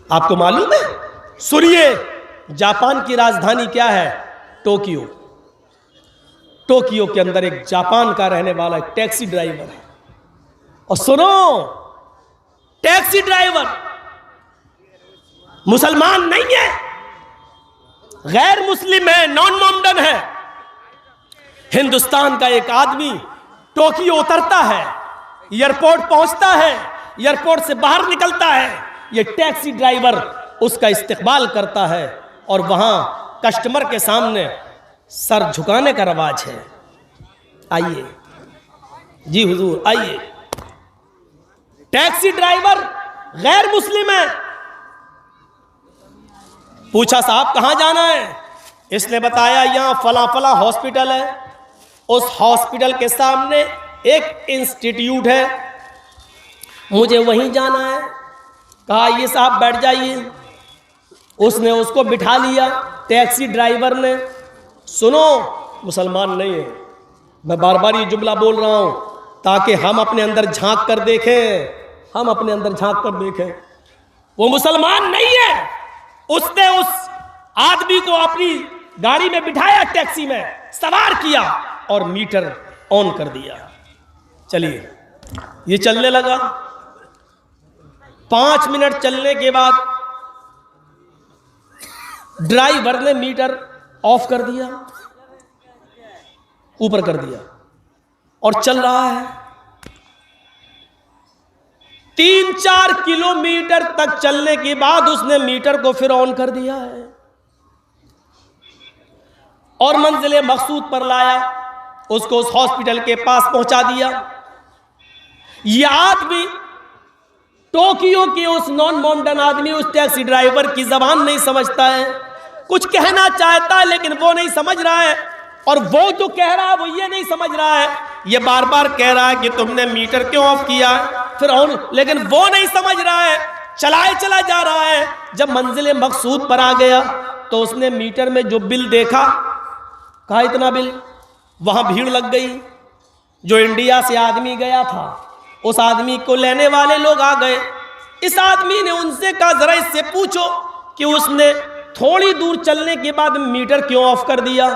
आपको मालूम है? सुनिए, जापान की राजधानी क्या है? टोक्यो। टोक्यो के अंदर एक जापान का रहने वाला एक टैक्सी ड्राइवर है। और सुनो, टैक्सी ड्राइवर मुसलमान नहीं है, गैर मुस्लिम है, नॉन मोमडन है। हिंदुस्तान का एक आदमी टोक्यो उतरता है, एयरपोर्ट पहुंचता है, एयरपोर्ट से बाहर निकलता है, ये टैक्सी ड्राइवर उसका इस्तकबाल करता है और वहां कस्टमर के सामने सर झुकाने का रवाज है। आइए जी हुजूर, आइए। टैक्सी ड्राइवर गैर मुस्लिम है। पूछा साहब कहां जाना है? इसने बताया यहां फला फला हॉस्पिटल है, उस हॉस्पिटल के सामने एक इंस्टीट्यूट है, मुझे वहीं जाना है। कहा ये साहब बैठ जाइए। उसने उसको बिठा लिया। टैक्सी ड्राइवर ने, सुनो मुसलमान नहीं है, मैं बार बार ये जुमला बोल रहा हूं ताकि हम अपने अंदर झांक कर देखें, हम अपने अंदर झांक कर देखें। वो मुसलमान नहीं है। उसने उस आदमी को अपनी गाड़ी में बिठाया, टैक्सी में सवार किया और मीटर ऑन कर दिया। चलिए, ये चलने लगा। 5 मिनट चलने के बाद ड्राइवर ने मीटर ऑफ कर दिया, ऊपर कर दिया और चल रहा है। 3-4 किलोमीटर तक चलने के बाद उसने मीटर को फिर ऑन कर दिया है और मंजिले मकसूद पर लाया, उसको उस हॉस्पिटल के पास पहुंचा दिया। यह आदमी टोक्यो के उस नॉन मोमडन आदमी उस टैक्सी ड्राइवर की जबान नहीं समझता है, कुछ कहना चाहता है लेकिन वो नहीं समझ रहा है, और वो जो कह रहा है वो ये नहीं समझ रहा है। ये बार बार कह रहा है कि तुमने मीटर क्यों ऑफ किया फिर ऑन, लेकिन वो नहीं समझ रहा है, चलाए चला जा रहा है। जब मंजिल मकसूद पर आ गया तो उसने मीटर में जो बिल देखा, कहा इतना बिल। वहां भीड़ लग गई। जो इंडिया से आदमी गया था उस आदमी को लेने वाले लोग आ गए। इस आदमी ने उनसे कहा जरा इससे पूछो कि उसने थोड़ी दूर चलने के बाद मीटर क्यों ऑफ कर दिया,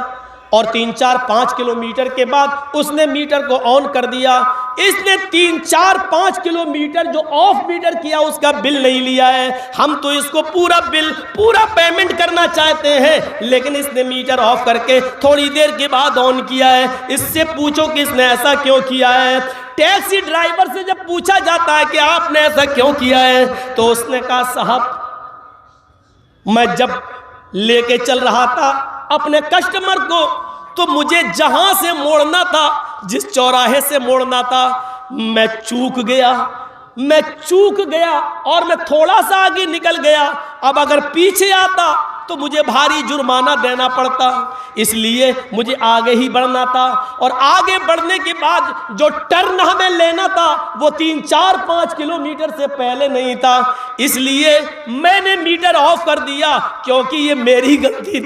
और 3-4-5 किलोमीटर के बाद उसने मीटर को ऑन कर दिया। इसने 3-4-5 किलोमीटर जो ऑफ मीटर किया उसका बिल नहीं लिया है। हम तो इसको पूरा बिल, पूरा पेमेंट करना चाहते हैं, लेकिन इसने मीटर ऑफ करके थोड़ी देर के बाद ऑन किया है। इससे पूछो कि इसने ऐसा क्यों किया है। टैक्सी ड्राइवर से जब पूछा जाता है कि आपने ऐसा क्यों किया है, तो उसने कहा साहब मैं जब लेके चल रहा था अपने कस्टमर को, तो मुझे जहां से मोड़ना था, जिस चौराहे से मोड़ना था, मैं चूक गया और मैं थोड़ा सा आगे निकल गया। अब अगर पीछे आता तो मुझे भारी जुर्माना देना पड़ता, इसलिए मुझे आगे ही बढ़ना था, और आगे बढ़ने के बाद जो टर्न हमें लेना था वो 3-4-5 किलोमीटर से पहले नहीं था, इसलिए मैंने मीटर ऑफ कर दिया, क्योंकि ये मेरी गलती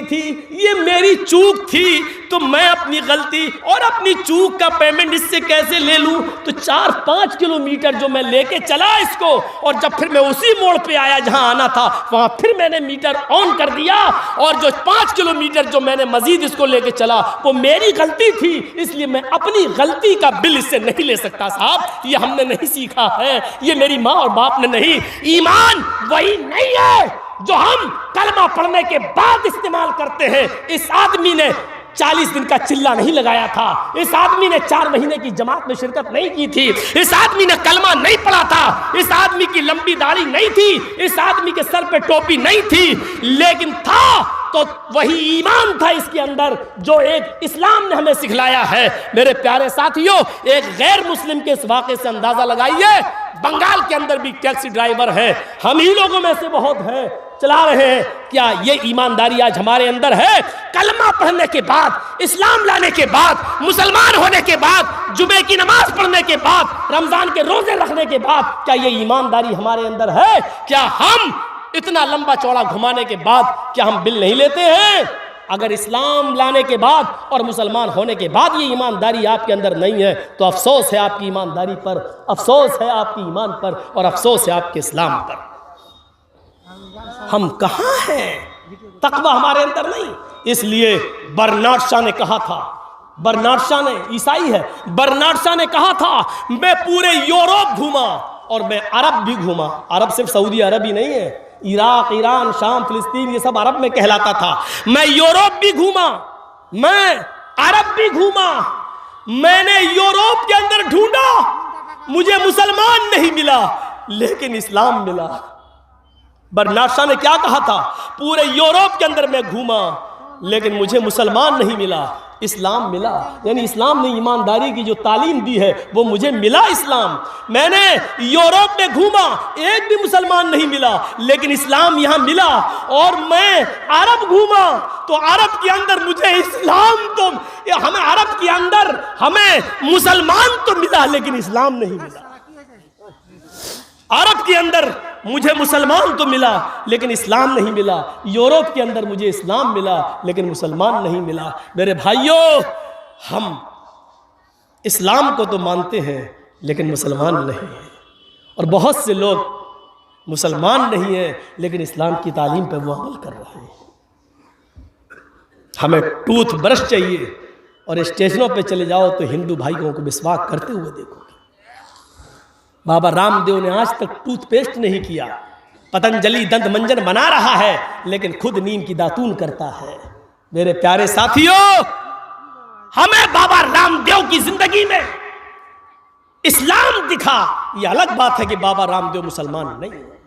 थी, ये मेरी चूक थी। तो मैं अपनी गलती और अपनी चूक का पेमेंट इससे कैसे ले लूं? तो 4-5 किलोमीटर जो मैं लेके चला इसको, और जब फिर मैं उसी मोड़ पे आया जहां आना था, वहां फिर मैंने मीटर ऑन कर दिया, और जो 5 किलोमीटर जो मैंने मजीद इसको लेके चला वो मेरी गलती थी, इसलिए मैं अपनी गलती का बिल इससे नहीं ले सकता साहब। ये हमने नहीं सीखा है, ये मेरी माँ और बाप ने नहीं। ईमान वही नहीं है जो हम कलमा पढ़ने के बाद इस्तेमाल करते हैं। इस आदमी ने 40 दिन का चिल्ला नहीं लगाया था, इस आदमी ने 4 महीने की जमात में शिरकत नहीं की थी, इस आदमी ने कलमा नहीं पढ़ा था, इस आदमी की लंबी दाढ़ी नहीं थी, इस आदमी के सर पे टोपी नहीं थी, लेकिन था तो वही ईमान था इसके अंदर जो एक इस्लाम ने हमें सिखलाया है। मेरे प्यारे साथियों, एक गैर मुस्लिम के इस वाक़े से अंदाजा लगाइए, बंगाल के अंदर भी टैक्सी ड्राइवर है, हम ही लोगों में से बहुत हैं, चला रहे हैं। क्या ये ईमानदारी आज हमारे अंदर है? कलमा पढ़ने के बाद, इस्लाम लाने के बाद, मुसलमान होने के बाद, जुमे की नमाज पढ़ने के बाद, रमजान के रोजे रखने के बाद, क्या ये ईमानदारी हमारे अंदर है? क्या हम इतना लंबा चौड़ा घुमाने के बाद क्या हम बिल नहीं लेते हैं? अगर इस्लाम लाने के बाद और मुसलमान होने के बाद ये ईमानदारी आपके अंदर नहीं है तो अफसोस है आपकी ईमानदारी पर, अफसोस है आपकी ईमान पर और अफसोस है आपके इस्लाम पर। हम कहाँ हैं? तकवा हमारे अंदर नहीं। इसलिए बर्नार्ड शॉ ने कहा था, बर्नार्ड शॉ ने, ईसाई है, बर्नार्ड शॉ ने कहा था मैं पूरे यूरोप घूमा और मैं अरब भी घूमा। अरब सिर्फ सऊदी अरब ही नहीं है, इराक, ईरान, शाम, फिलिस्तीन, ये सब अरब में कहलाता था। मैं यूरोप भी घूमा, मैं अरब भी घूमा। मैंने यूरोप के अंदर ढूंढा, मुझे मुसलमान नहीं मिला लेकिन इस्लाम मिला। बर्नार्ड शॉ ने क्या कहा था? पूरे यूरोप के अंदर मैं घूमा लेकिन मुझे मुसलमान नहीं मिला, इस्लाम मिला। यानी इस्लाम ने ईमानदारी की जो तालीम दी है वो मुझे मिला इस्लाम। मैंने यूरोप में घूमा, एक भी मुसलमान नहीं मिला लेकिन इस्लाम यहाँ मिला। और मैं अरब घूमा तो अरब के अंदर मुझे इस्लाम तो, हमें अरब के अंदर हमें मुसलमान तो मिला लेकिन इस्लाम नहीं मिला। अरब के अंदर मुझे मुसलमान तो मिला लेकिन इस्लाम नहीं मिला। यूरोप के अंदर मुझे इस्लाम मिला लेकिन मुसलमान नहीं मिला। मेरे भाइयों, हम इस्लाम को तो मानते हैं लेकिन मुसलमान नहीं हैं। और बहुत से लोग मुसलमान नहीं हैं लेकिन इस्लाम की तालीम पर वो अमल कर रहे हैं। हमें टूथ ब्रश चाहिए और स्टेशनों पे चले जाओ तो हिंदू भाइयों को मिसवाक करते हुए देखो। बाबा रामदेव ने आज तक टूथपेस्ट नहीं किया। पतंजलि दंत मंजन बना रहा है लेकिन खुद नीम की दातून करता है। मेरे प्यारे साथियों, हमें बाबा रामदेव की जिंदगी में इस्लाम दिखा, यह अलग बात है कि बाबा रामदेव मुसलमान नहीं है।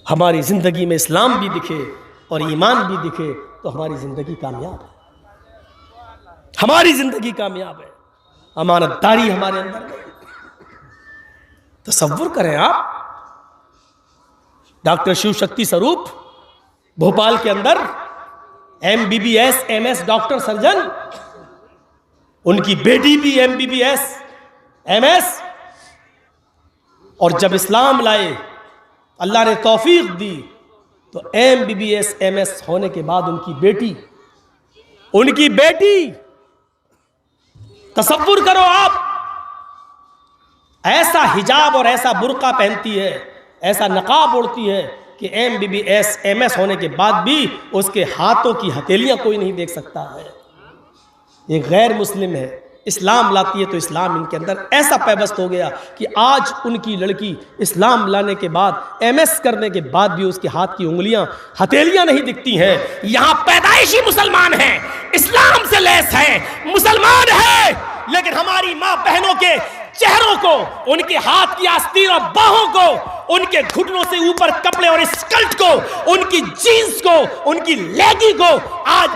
हमारी जिंदगी में इस्लाम भी दिखे और ईमान भी दिखे तो हमारी जिंदगी कामयाब है, हमारी जिंदगी कामयाब है। अमानतदारी हमारे अंदर नहीं। तसव्वुर करें आप, डॉक्टर शिव शक्ति स्वरूप भोपाल के अंदर MBBS MS डॉक्टर सर्जन, उनकी बेटी भी MBBS MS, और जब इस्लाम लाए अल्लाह ने तौफीक दी तो MBBS MS होने के बाद उनकी बेटी तसव्वुर करो आप, ऐसा हिजाब और ऐसा बुर्का पहनती है, ऐसा नकाब ओढ़ती है कि MBBS MS होने के बाद भी उसके हाथों की हथेलियां कोई नहीं देख सकता है। ये गैर मुस्लिम है। इस्लाम लाती है तो इस्लाम इनके अंदर ऐसा पैबस्त हो गया कि आज उनकी लड़की इस्लाम लाने के बाद, MS करने के बाद भी उसके हाथ की उंगलियां, हथेलियां नहीं दिखती हैं। यहां पैदाइशी मुसलमान है, इस्लाम से लैस है, मुसलमान है, लेकिन हमारी मां बहनों के चेहरों को, उनके हाथ की आस्तीन और बाहों को, उनके घुटनों से ऊपर कपड़े और स्कर्ट को, उनकी जीन्स को, उनकी लेगी को आज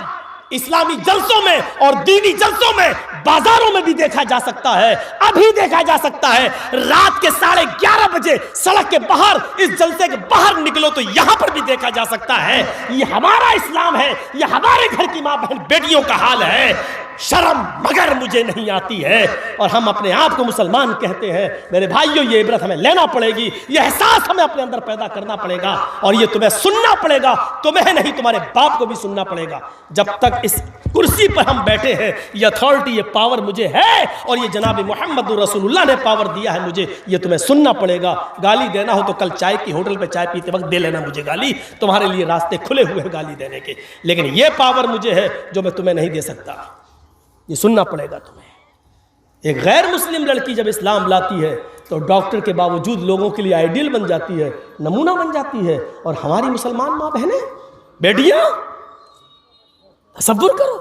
इस्लामी जलसों में और दीनी जलसों में, बाजारों में भी देखा जा सकता है। अभी देखा जा सकता है। रात के 11:30 बजे सड़क के बाहर, इस जलसे के बाहर निकलो तो यहां पर भी देखा जा सकता है। ये हमारा इस्लाम है, ये हमारे घर की मां बहन बेटियों का हाल है। शर्म मगर मुझे नहीं आती है और हम अपने आप को मुसलमान कहते हैं। मेरे भाइयों, ये इबरत हमें लेना पड़ेगी, ये एहसास हमें अपने अंदर पैदा करना पड़ेगा और ये तुम्हें सुनना पड़ेगा, तुम्हें नहीं तुम्हारे बाप को भी सुनना पड़ेगा। जब तक इस कुर्सी पर हम बैठे हैं, ये अथॉरिटी, ये पावर मुझे है और ये जनाब मोहम्मद रसूलुल्लाह ने पावर दिया है मुझे, ये तुम्हें सुनना पड़ेगा। गाली देना हो तो कल चाय की होटल पे चाय पीते वक्त दे लेना मुझे गाली, तुम्हारे लिए रास्ते खुले हुए हैं गाली देने के, लेकिन ये पावर मुझे है जो मैं तुम्हें नहीं दे सकता। ये सुनना पड़ेगा तुम्हें। एक गैर मुस्लिम लड़की जब इस्लाम लाती है तो डॉक्टर के बावजूद लोगों के लिए आइडियल बन जाती है, नमूना बन जाती है। और हमारी मुसलमान माँ बहनें, बेटियां, तसव्वुर करो,